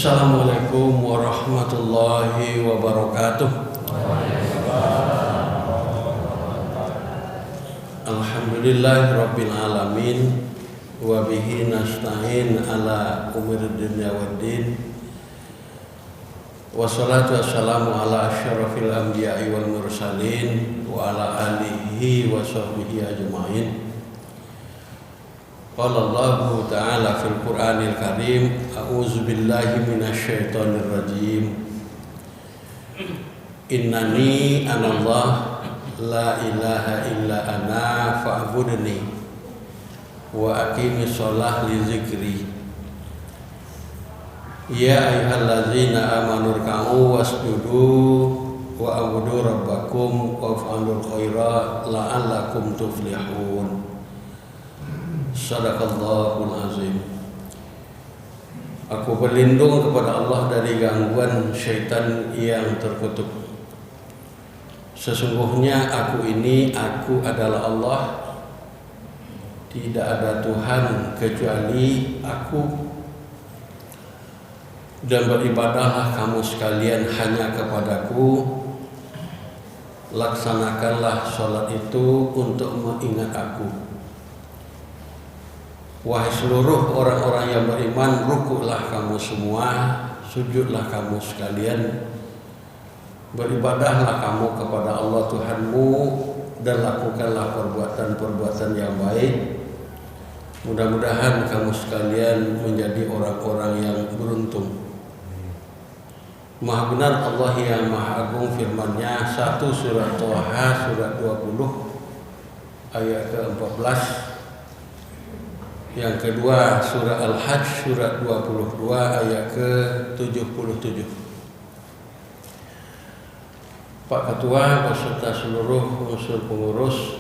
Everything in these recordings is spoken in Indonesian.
Assalamualaikum warahmatullahi wabarakatuh. Alhamdulillahi rabbil alamin. Wa bihi nasta'in ala umuri dunya waddin. Wassalatu wassalamu ala asyrafil anbiya'i wal mursalin wa ala alihi wa sahbihi ajma'in. Qala Allahu ta'ala fil Qur'anil Karim, a'udzu billahi minasyaitonir rajim. Innani anallah la ilaha illa ana fa'budni wa aqimis shalah li dzikri. Ya ayyuhallazina amanu ruk'u wasjudu wa abudu rabbakum waf'alul khaira la'allakum tuflihun. Sadaqallahul azim. Aku berlindung kepada Allah dari gangguan syaitan yang terkutuk. Sesungguhnya aku adalah Allah. Tidak ada Tuhan kecuali aku. Dan beribadahlah kamu sekalian hanya kepadaku. Laksanakanlah sholat itu untuk mengingat aku. Wahai seluruh orang-orang yang beriman, rukuklah kamu semua, sujudlah kamu sekalian, beribadahlah kamu kepada Allah Tuhanmu, dan lakukanlah perbuatan-perbuatan yang baik. Mudah-mudahan kamu sekalian menjadi orang-orang yang beruntung. Maha benar Allah yang Maha Agung firman-Nya, 1 surat Thaha surat 20 ayat ke-14. Yang kedua surah Al-Hajj surat 22 ayat ke-77. Pak Ketua beserta seluruh unsur pengurus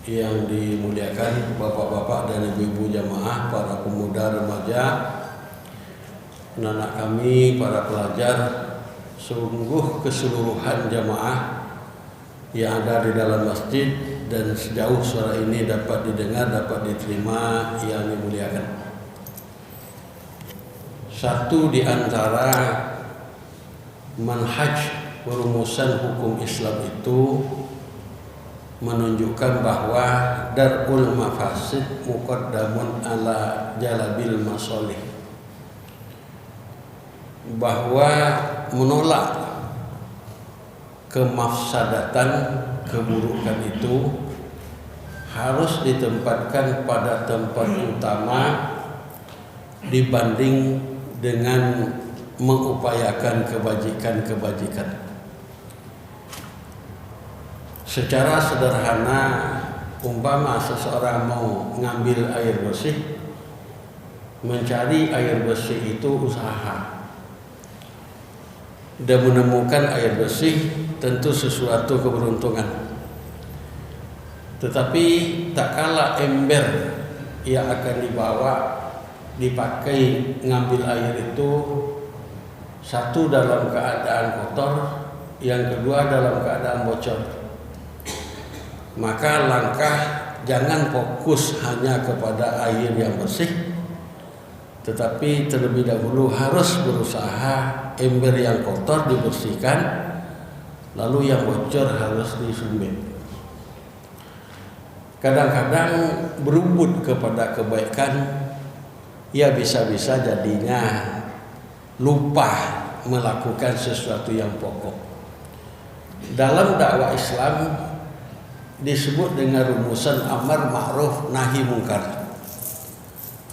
yang dimuliakan, bapak-bapak dan ibu-ibu jamaah, para pemuda remaja, anak kami, para pelajar, sungguh keseluruhan jamaah yang ada di dalam masjid dan sejauh suara ini dapat didengar, dapat diterima, yang dimuliakan. Satu di antara manhaj perumusan hukum Islam itu menunjukkan bahwa darul mafasid muqaddamun ala jalabil masolih, bahwa menolak kemafsadatan, keburukan itu harus ditempatkan pada tempat utama dibanding dengan mengupayakan kebajikan-kebajikan. Secara sederhana, umpama seseorang mau ngambil air bersih, mencari air bersih itu usaha, dan menemukan air bersih tentu sesuatu keberuntungan. Tetapi tak kala ember yang akan dipakai ngambil air itu, satu dalam keadaan kotor, yang kedua dalam keadaan bocor, maka langkah jangan fokus hanya kepada air yang bersih, tetapi terlebih dahulu harus berusaha ember yang kotor dibersihkan, lalu yang bocor harus disumbit. Kadang-kadang berebut kepada kebaikan, ya bisa-bisa jadinya lupa melakukan sesuatu yang pokok. Dalam dakwah Islam disebut dengan rumusan amar ma'ruf nahi mungkar.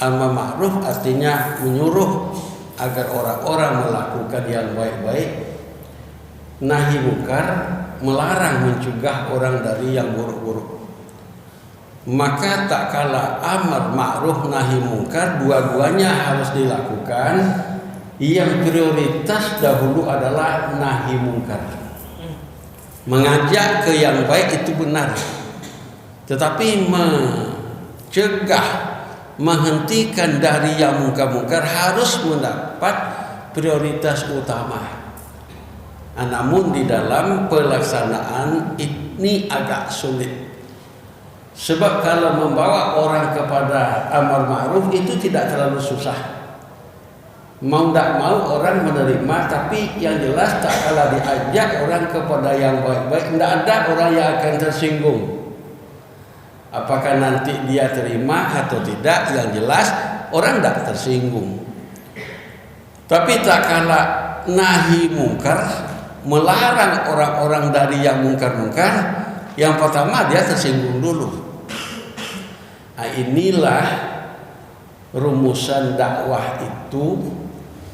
Amar ma'ruf artinya menyuruh agar orang-orang melakukan yang baik-baik. Nahi mungkar melarang, mencegah orang dari yang buruk-buruk. Maka tak kala amar ma'ruf nahi mungkar dua-duanya harus dilakukan, yang prioritas dahulu adalah nahi mungkar. Mengajak ke yang baik itu benar, tetapi mencegah, menghentikan dari yang mungkar-mungkar harus mendapat prioritas utama. Namun di dalam pelaksanaan ini agak sulit. Sebab kalau membawa orang kepada amar ma'ruf itu tidak terlalu susah. Mau tidak mau orang menerima, tapi yang jelas tak kalah diajak orang kepada yang baik-baik, tidak ada orang yang akan tersinggung. Apakah nanti dia terima atau tidak, yang jelas orang tidak tersinggung. Tapi tak kalah nahi mungkar, melarang orang-orang dari yang mungkar-mungkar, yang pertama dia tersinggung dulu. Nah, inilah rumusan dakwah itu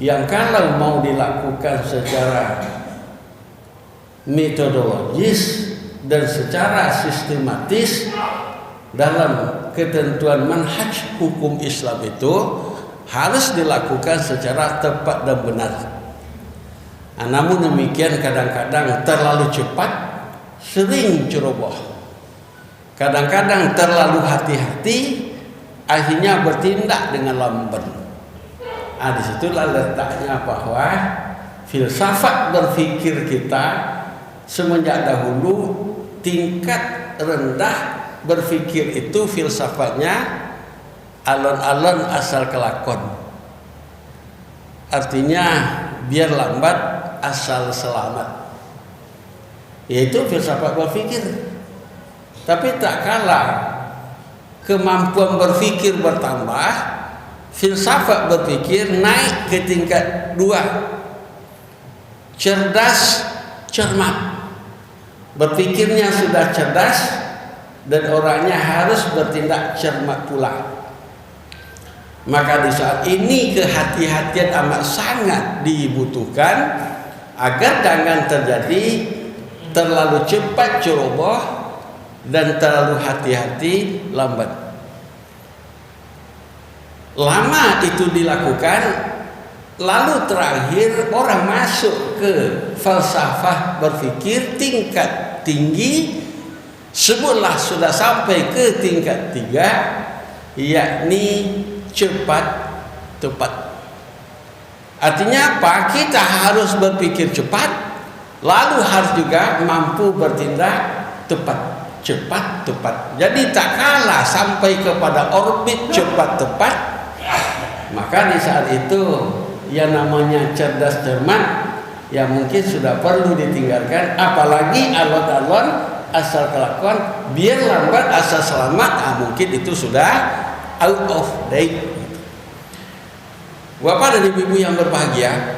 yang kalau mau dilakukan secara metodologis dan secara sistematis dalam ketentuan manhaj hukum Islam itu harus dilakukan secara tepat dan benar. Nah, namun demikian kadang-kadang terlalu cepat, sering ceroboh. Kadang-kadang terlalu hati-hati, akhirnya bertindak dengan lamban. Di situlah letaknya bahwa filsafat berpikir kita semenjak dahulu tingkat rendah berpikir itu filsafatnya alon-alon asal kelakon. Artinya biar lambat asal selamat. Yaitu filsafat berpikir. Tapi tak kalah kemampuan berpikir bertambah, filsafat berpikir naik ke tingkat 2, cerdas, cermat. Berpikirnya sudah cerdas dan orangnya harus bertindak cermat pula. Maka di saat ini kehati-hatian amat sangat dibutuhkan agar jangan terjadi terlalu cepat ceroboh dan terlalu hati-hati lambat. Lama itu dilakukan, lalu terakhir orang masuk ke falsafah berpikir tingkat tinggi, sebutlah sudah sampai ke tingkat 3, yakni cepat tepat. Artinya apa? Kita harus berpikir cepat, lalu harus juga mampu bertindak tepat. Cepat tepat. Jadi tak kalah sampai kepada orbit cepat tepat. Maka di saat itu yang namanya cerdas cermat yang mungkin sudah perlu ditinggalkan, apalagi alon-alon asal kelakuan biar lambat asal selamat, mungkin itu sudah out of date. Bapak dan ibu yang berbahagia,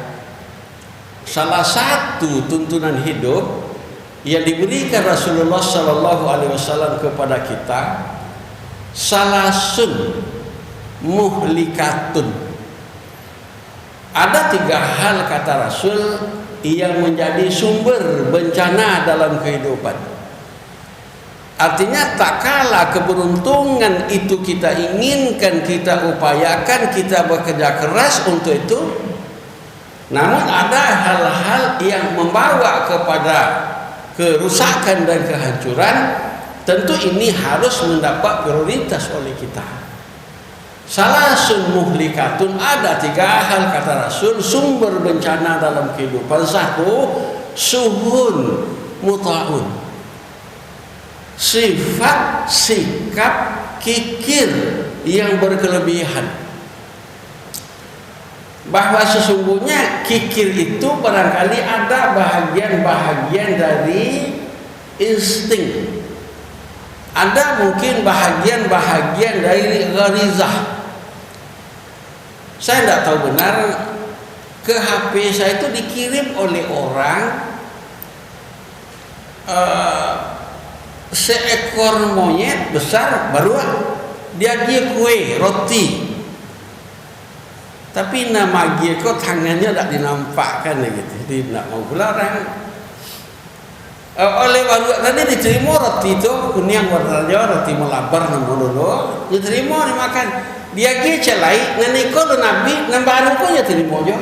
salah satu tuntunan hidup yang diberikan Rasulullah SAW kepada kita, salasun muhlikatun. Ada 3 hal kata Rasul yang menjadi sumber bencana dalam kehidupan. Artinya tak kalah keberuntungan itu kita inginkan, kita upayakan, kita bekerja keras untuk itu, namun ada hal-hal yang membawa kepada kerusakan dan kehancuran. Tentu ini harus mendapat prioritas oleh kita. Salasun muhlikatun, ada 3 hal kata Rasul sumber bencana dalam kehidupan. 1, suhun muta'un, sifat sikap kikir yang berkelebihan. Bahwa sesungguhnya kikir itu barangkali ada bahagian-bahagian dari insting, ada mungkin bahagian-bahagian dari gharizah. Saya tidak tahu benar, ke HP saya itu dikirim oleh orang seekor monyet besar baru dia kue roti. Tapi nama dia kok tangannya tak dinampakkan gitu, jadi tidak mau larang. Oleh baru tadi diterima roti itu kuning warnanya, roti melabar dulu, diterima dimakan. Dia dia celai, naniko nabi nambah punya terima aja.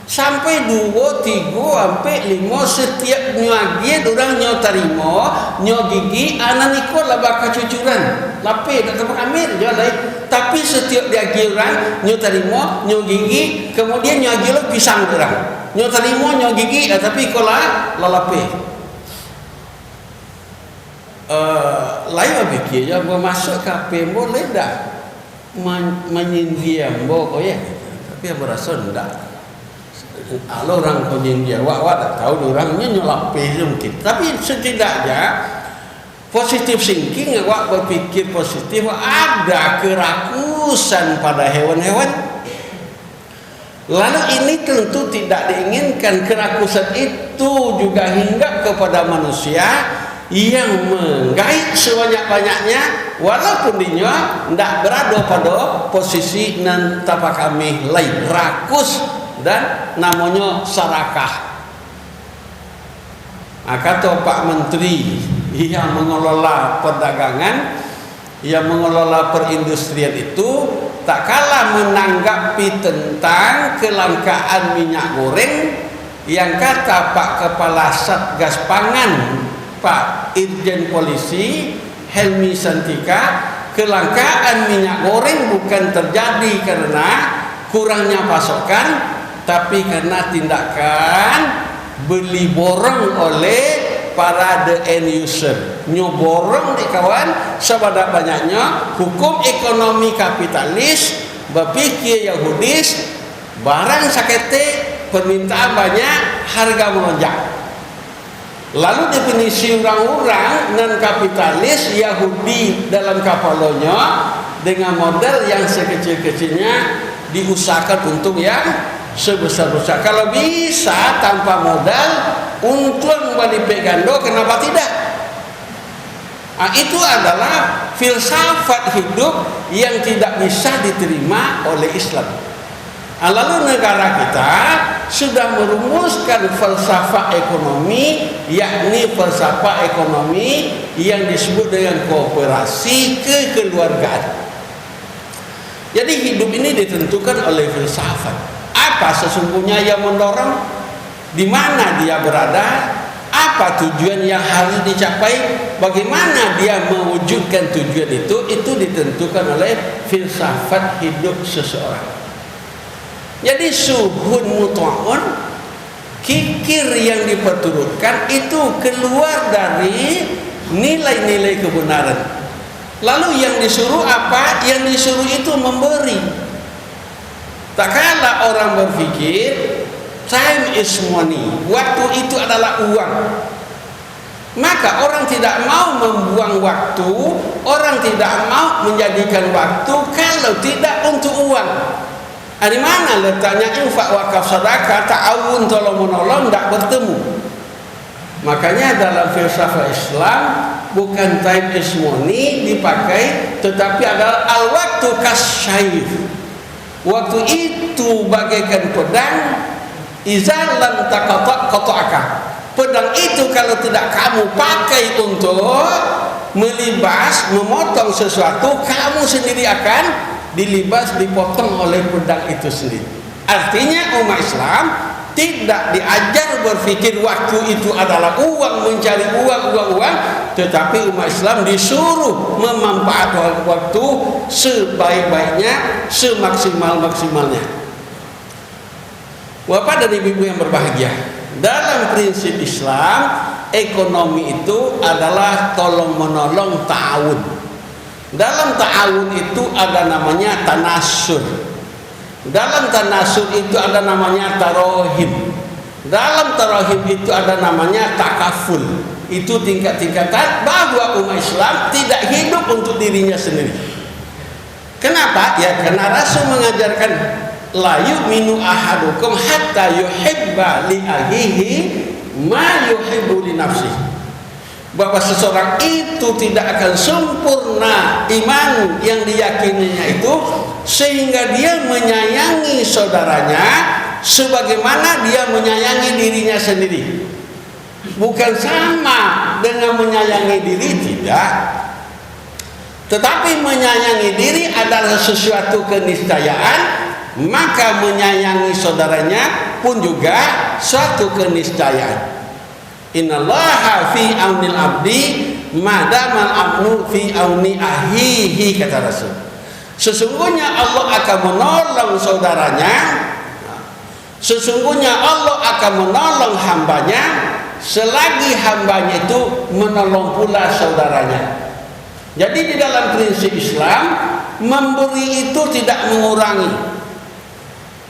Sampai 2, 3, sampai 5 setiap nyuagian orang nyo terima, nyo gigi, ananiko lah bakal cucuran. Lapis tak tempat amir je lah. Tapi setiap dia orang nyo terima, nyo gigi, kemudian nyo gigi lo pisang orang. Nyo terima, nyo gigi, tapi kola lapis. Lain fikir je masuk kape boleh dah menyindiam bo ya. Tapi yang berasa enggak. Kalau orang konjen dia, wak tak tahu orangnya nyelapih mungkin. Tapi setidaknya positif thinking, wak berpikir positif, ada kerakusan pada hewan-hewan. Lalu ini tentu tidak diinginkan. Kerakusan itu juga hingga kepada manusia yang menggait sebanyak-banyaknya, walaupun dia tidak berada pada posisi nan tapa kami lain rakus dan namanya sarakah. Kata Pak Menteri yang mengelola perdagangan, yang mengelola perindustrian itu, tak kalah menanggapi tentang kelangkaan minyak goreng, yang kata Pak Kepala Satgas Pangan, Pak Irjen Polisi Helmi Santika, kelangkaan minyak goreng bukan terjadi karena kurangnya pasokan, tapi karena tindakan beli borong oleh para the end user. Nyoborong di kawan sebanyak-banyaknya. Hukum ekonomi kapitalis berpikir Yahudis, barang sakete permintaan banyak, harga melonjak. Lalu definisi orang-orang non kapitalis Yahudi dalam kapalnya dengan model yang sekecil-kecilnya diusahakan untuk yang sebesar-besar. Kalau bisa tanpa modal untung berlipat ganda, kenapa tidak? Itu adalah filsafat hidup yang tidak bisa diterima oleh Islam. Lalu negara kita sudah merumuskan filsafat ekonomi, yakni filsafat ekonomi yang disebut dengan kooperasi kekeluargaan. Jadi hidup ini ditentukan oleh filsafat. Apa sesungguhnya yang mendorong? Di mana dia berada? Apa tujuan yang harus dicapai? Bagaimana dia mewujudkan tujuan itu ditentukan oleh filsafat hidup seseorang. Jadi suhun muta'un, kikir yang diperturutkan itu keluar dari nilai-nilai kebenaran. Lalu yang disuruh apa? Yang disuruh itu memberi. Tak kala orang berpikir time is money, waktu itu adalah uang, maka orang tidak mau membuang waktu, orang tidak mau menjadikan waktu kalau tidak untuk uang. Di mana letaknya infak, wakaf, sedekah, ta'awun, tolong menolong, tidak bertemu. Makanya dalam filsafat Islam bukan time is money dipakai, tetapi adalah al-waktu kasyayf. Waktu itu bagaikan pedang, izan lam taqata'. Pedang itu kalau tidak kamu pakai untuk melibas, memotong sesuatu, kamu sendiri akan dilibas, dipotong oleh pedang itu sendiri. Artinya umat Islam tidak diajar berpikir waktu itu adalah uang, mencari uang, tetapi umat Islam disuruh memanfaatkan waktu sebaik-baiknya, semaksimal-maksimalnya. Bapak dan ibu yang berbahagia, dalam prinsip Islam, ekonomi itu adalah tolong menolong ta'awun. Dalam ta'awun itu ada namanya tanasur. Dalam tanasur itu ada namanya tarohim. Dalam tarohim itu ada namanya takaful. Itu tingkat-tingkatan bahwa umat Islam tidak hidup untuk dirinya sendiri. Kenapa? Ya karena Rasul mengajarkan la yu'minu ahadukum hatta yuhibba li akhihi ma yuhibbu li nafsihi. Bahwa seseorang itu tidak akan sempurna iman yang diyakininya itu sehingga dia menyayangi saudaranya sebagaimana dia menyayangi dirinya sendiri. Bukan sama dengan menyayangi diri, tidak. Tetapi menyayangi diri adalah sesuatu keniscayaan, maka menyayangi saudaranya pun juga suatu keniscayaan. Innallaha fi aunil abdi madamal abnu fi auni ahihi, kata Rasul. Sesungguhnya Allah akan menolong saudaranya, sesungguhnya Allah akan menolong hambanya selagi hambanya itu menolong pula saudaranya. Jadi di dalam prinsip Islam, memberi itu tidak mengurangi,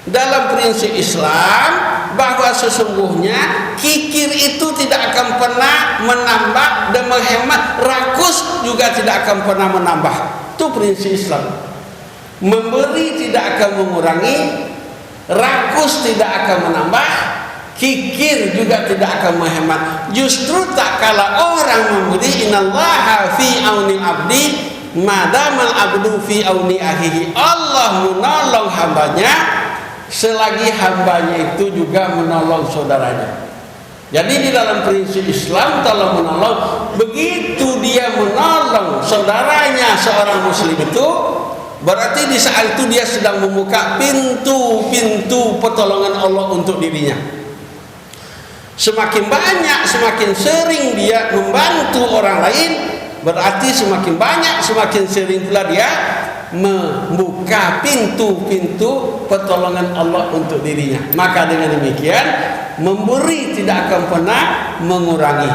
dalam prinsip Islam bahwa sesungguhnya kikir itu tidak akan pernah menambah dan menghemat, rakus juga tidak akan pernah menambah. Itu prinsip Islam. Memberi tidak akan mengurangi, rakus tidak akan menambah, kikir juga tidak akan menghemat. Justru tak kala orang memberi, innallaha fi aunil abdi madamal abdu fi auni akhihi. Allah menolong hambanya selagi hambanya itu juga menolong saudaranya. Jadi di dalam prinsip Islam, tolong menolong, begitu dia menolong saudaranya seorang muslim itu, berarti di saat itu dia sedang membuka pintu-pintu pertolongan Allah untuk dirinya. Semakin banyak, semakin sering dia membantu orang lain, berarti semakin banyak, semakin sering pula dia membuka pintu-pintu pertolongan Allah untuk dirinya. Maka dengan demikian, memberi tidak akan pernah mengurangi,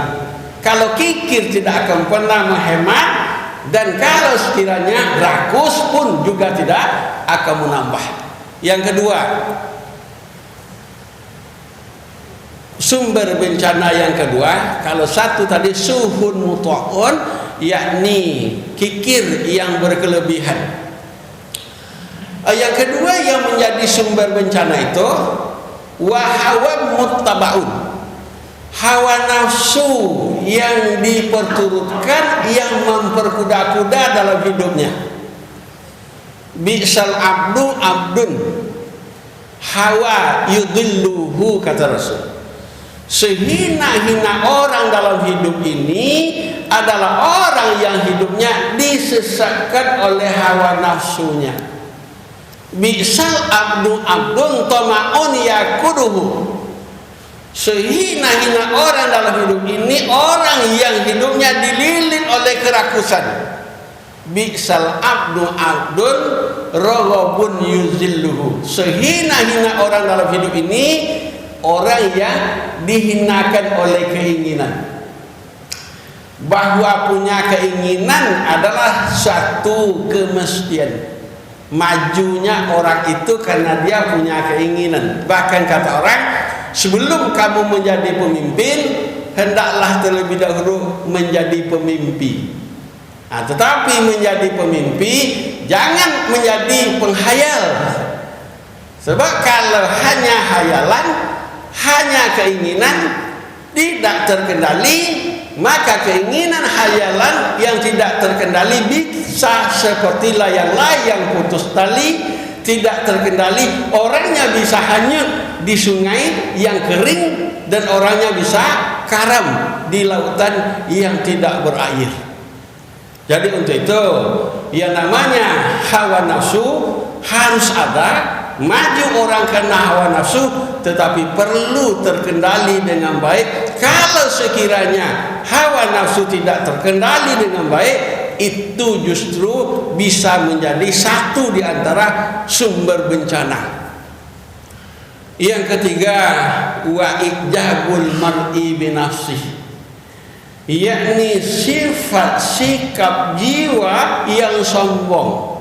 kalau kikir tidak akan pernah menghemat, dan kalau sekiranya rakus pun juga tidak akan menambah. Yang kedua, sumber bencana yang kedua, kalau satu tadi suhun muta'un, yakni kikir yang berkelebihan. Yang kedua yang menjadi sumber bencana itu wahawa muttabaun, hawa nafsu yang diperturutkan, yang memperkuda-kuda dalam hidupnya. Bi'sal abdu abdun hawa yudilluhu, kata Rasul. Sehina-hina orang dalam hidup ini adalah orang yang hidupnya disesatkan oleh hawa nafsunya. Bi'sal abdu abdun tama'un yakuduhu. Sehina-hina orang dalam hidup ini orang yang hidupnya dililit oleh kerakusan. Bi'sal abdu abdun raghabun yuzilluhu. Sehina-hina orang dalam hidup ini orang yang dihinakan oleh keinginan. Bahwa punya keinginan adalah satu kemestian. Majunya orang itu karena dia punya keinginan. Bahkan kata orang, sebelum kamu menjadi pemimpin, hendaklah terlebih dahulu menjadi pemimpi. Tetapi menjadi pemimpi jangan menjadi penghayal. Sebab kalau hanya hayalan, hanya keinginan tidak terkendali, maka keinginan hayalan yang tidak terkendali bisa seperti layang-layang putus tali, tidak terkendali. Orangnya bisa hanyut di sungai yang kering, dan orangnya bisa karam di lautan yang tidak berair. Jadi untuk itu yang namanya hawa nafsu harus ada. Maju orang karena hawa nafsu, tetapi perlu terkendali dengan baik. Kalau sekiranya hawa nafsu tidak terkendali dengan baik, itu justru bisa menjadi satu di antara sumber bencana. Yang ketiga, wa ijabul mar'i binafsih, yakni sifat sikap jiwa yang sombong.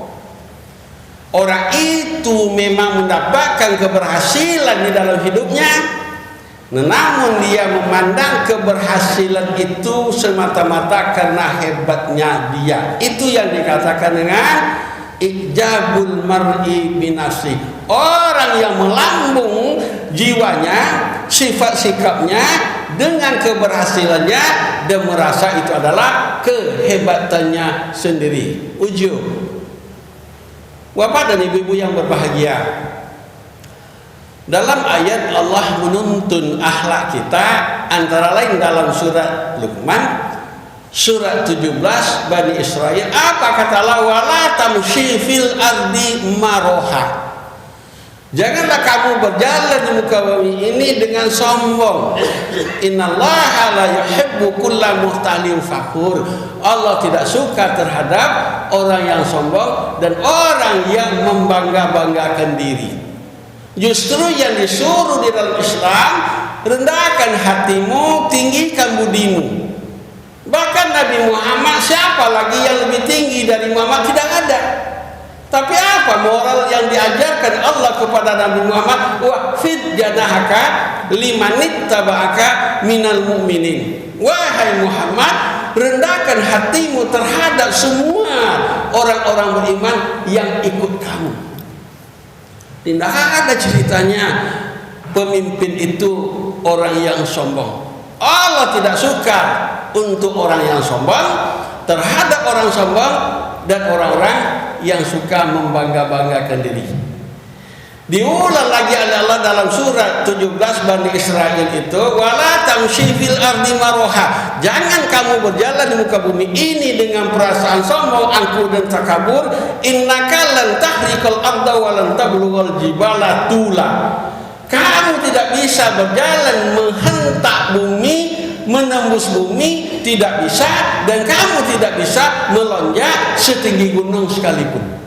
Orang itu memang mendapatkan keberhasilan di dalam hidupnya, namun dia memandang keberhasilan itu semata-mata karena hebatnya dia. Itu yang dikatakan dengan ijabul mar'i binafsi. Orang yang melambung jiwanya, sifat sikapnya dengan keberhasilannya, dan merasa itu adalah kehebatannya sendiri. Ujub. Bapak dan ibu-ibu yang berbahagia, dalam ayat Allah menuntun akhlak kita, antara lain dalam surat Luqman, surat 17 Bani Israil. Apa kata Allah? Wala tamshi fil ardi maroha. Janganlah kamu berjalan di muka bumi ini dengan sombong. Innallaha la yuhibbu kulla muhtalin fakhur. Allah tidak suka terhadap orang yang sombong dan orang yang membangga-banggakan diri. Justru yang disuruh di dalam Islam, rendahkan hatimu, tinggikan budimu. Bahkan Nabi Muhammad, siapa lagi yang lebih tinggi dari Muhammad? Tidak ada. Tapi apa moral yang diajarkan Allah kepada Nabi Muhammad? Wa fid janahaka limanittaba'aka minal mu'minin. Wahai Muhammad, rendahkan hatimu terhadap semua orang-orang beriman yang ikut kamu. Tidak ada ceritanya pemimpin itu orang yang sombong. Allah tidak suka untuk orang yang sombong, terhadap orang sombong dan orang-orang yang suka membangga-banggakan diri. Diulang lagi oleh Allah dalam surat 17 Bani Israil itu, wala tamshi fil ardi maroha. Jangan kamu berjalan di muka bumi ini dengan perasaan sombong, angkuh dan takabur. Innaka lan tahriqal arda wa lan tablughal jibala tula. Kamu tidak bisa berjalan menghentak bumi, menembus bumi, tidak bisa, dan kamu tidak bisa melonjak setinggi gunung sekalipun.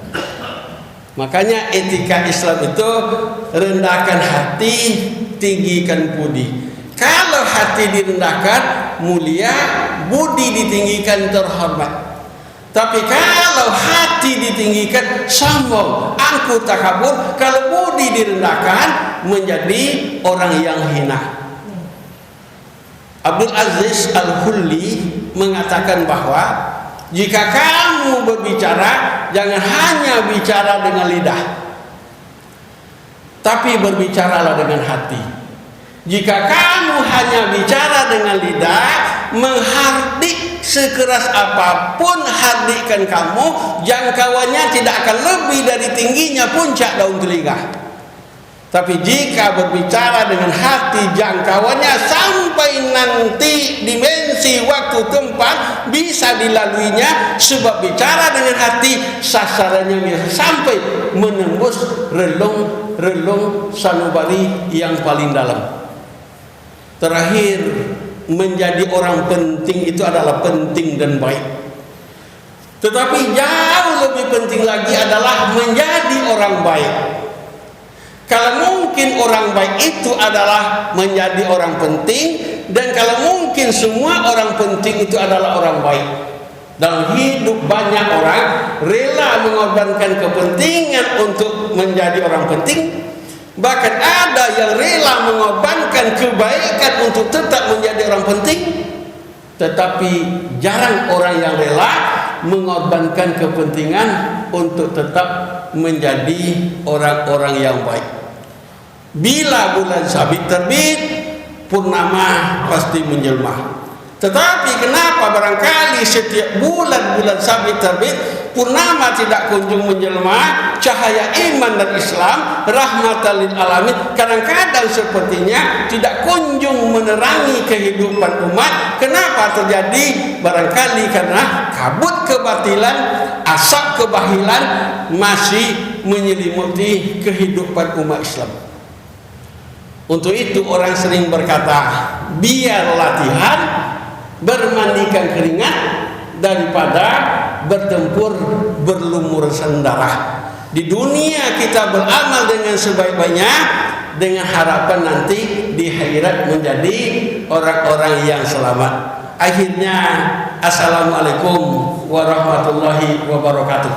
Makanya etika Islam itu rendahkan hati, tinggikan budi. Kalau hati direndahkan, mulia, budi ditinggikan, terhormat. Tapi kalau hati ditinggikan, sombong, angkuh, takabur. Kalau budi direndahkan, menjadi orang yang hina. Abdul Aziz Al-Hulli mengatakan bahwa jika kamu berbicara, jangan hanya bicara dengan lidah, tapi berbicaralah dengan hati. Jika kamu hanya bicara dengan lidah, menghardik sekeras apapun hardikan kamu, jangkauannya tidak akan lebih dari tingginya puncak daun telinga. Tapi jika berbicara dengan hati, jangkauannya sampai nanti dimensi waktu tempat bisa dilaluinya, sebab bicara dengan hati sasarannya bisa sampai menembus relung sanubari yang paling dalam. Terakhir, menjadi orang penting itu adalah penting dan baik. Tetapi jauh lebih penting lagi adalah menjadi orang baik. Kalau mungkin orang baik itu adalah menjadi orang penting, dan kalau mungkin semua orang penting itu adalah orang baik. Dalam hidup banyak orang rela mengorbankan kepentingan untuk menjadi orang penting. Bahkan ada yang rela mengorbankan kebaikan untuk tetap menjadi orang penting. Tetapi jarang orang yang rela mengorbankan kepentingan untuk tetap menjadi orang-orang yang baik. Bila bulan sabit terbit, purnama pasti menjelma. Tetapi kenapa barangkali setiap bulan sabit terbit, purnama tidak kunjung menjelma, cahaya iman dan Islam, rahmatan lil alamin, kadang-kadang sepertinya tidak kunjung menerangi kehidupan umat. Kenapa terjadi? Barangkali karena kabut kebatilan, asap kebahilan masih menyelimuti kehidupan umat Islam. Untuk itu orang sering berkata, biar latihan bermandikan keringat daripada bertempur berlumuran darah. Di dunia kita beramal dengan sebaik-baiknya, dengan harapan nanti di akhirat menjadi orang-orang yang selamat. Akhirnya, assalamualaikum warahmatullahi wabarakatuh.